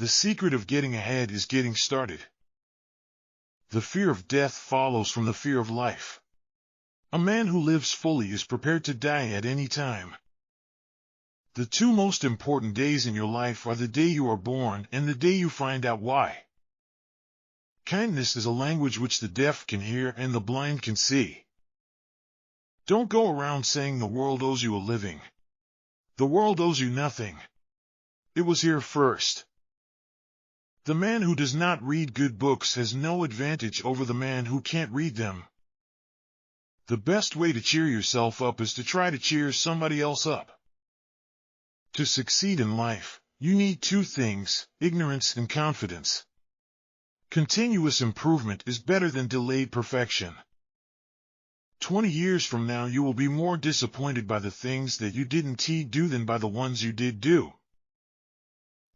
The secret of getting ahead is getting started. The fear of death follows from the fear of life. A man who lives fully is prepared to die at any time. The two most important days in your life are the day you are born and the day you find out why. Kindness is a language which the deaf can hear and the blind can see. Don't go around saying the world owes you a living. The world owes you nothing. It was here first. The man who does not read good books has no advantage over the man who can't read them. The best way to cheer yourself up is to try to cheer somebody else up. To succeed in life, you need two things, ignorance and confidence. Continuous improvement is better than delayed perfection. 20 years from now you will be more disappointed by the things that you didn't do than by the ones you did do.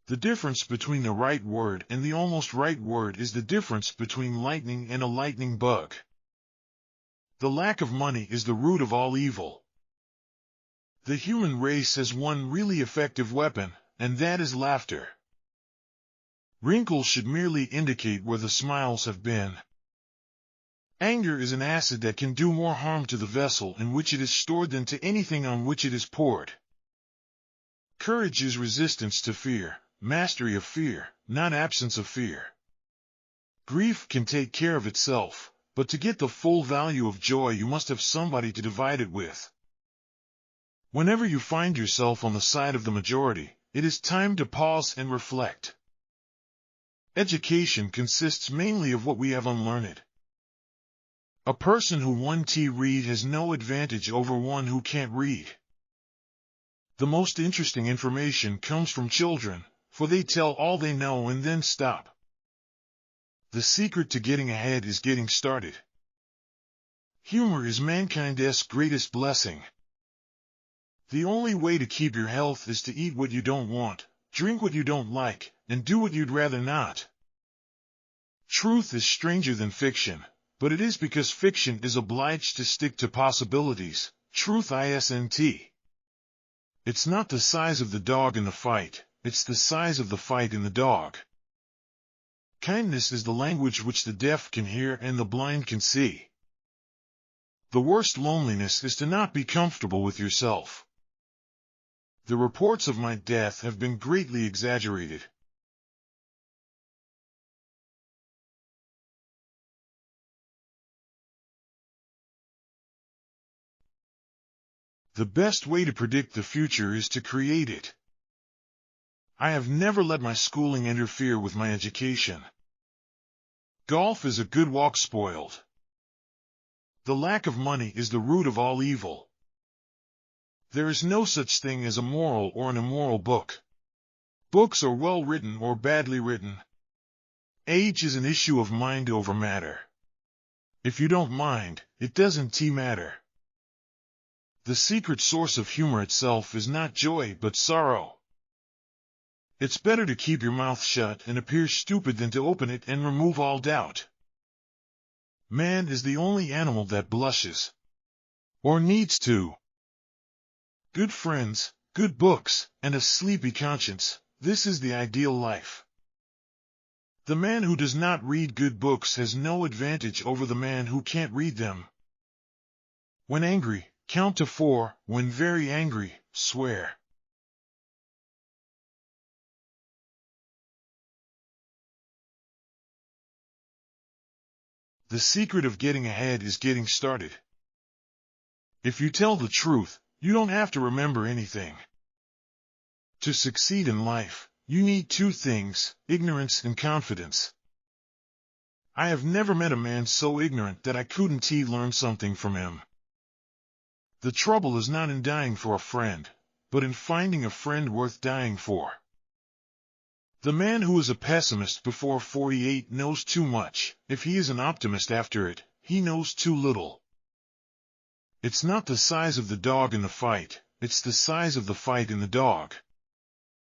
The difference between the right word and the almost right word is the difference between lightning and a lightning bug. The lack of money is the root of all evil. The human race has one really effective weapon, and that is laughter. Wrinkles should merely indicate where the smiles have been. Anger is an acid that can do more harm to the vessel in which it is stored than to anything on which it is poured. Courage is resistance to fear, mastery of fear, not absence of fear. Grief can take care of itself, but to get the full value of joy you must have somebody to divide it with. Whenever you find yourself on the side of the majority, it is time to pause and reflect. Education consists mainly of what we have unlearned. A person who can read has no advantage over one who can't read. The most interesting information comes from children, for they tell all they know and then stop. The secret to getting ahead is getting started. Humor is mankind's greatest blessing. The only way to keep your health is to eat what you don't want, drink what you don't like, and do what you'd rather not. Truth is stranger than fiction, but it is because fiction is obliged to stick to possibilities. Truth isn't. It's not the size of the dog in the fight, it's the size of the fight in the dog. Kindness is the language which the deaf can hear and the blind can see. The worst loneliness is to not be comfortable with yourself. The reports of my death have been greatly exaggerated. The best way to predict the future is to create it. I have never let my schooling interfere with my education. Golf is a good walk spoiled. The lack of money is the root of all evil. There is no such thing as a moral or an immoral book. Books are well written or badly written. Age is an issue of mind over matter. If you don't mind, it doesn't matter. The secret source of humor itself is not joy but sorrow. It's better to keep your mouth shut and appear stupid than to open it and remove all doubt. Man is the only animal that blushes. Or needs to. Good friends, good books, and a sleepy conscience, this is the ideal life. The man who does not read good books has no advantage over the man who can't read them. When angry, count to 4, when very angry, swear. The secret of getting ahead is getting started. If you tell the truth, you don't have to remember anything. To succeed in life, you need two things, ignorance and confidence. I have never met a man so ignorant that I couldn't learn something from him. The trouble is not in dying for a friend, but in finding a friend worth dying for. The man who is a pessimist before 48 knows too much. If he is an optimist after it, he knows too little. It's not the size of the dog in the fight, it's the size of the fight in the dog.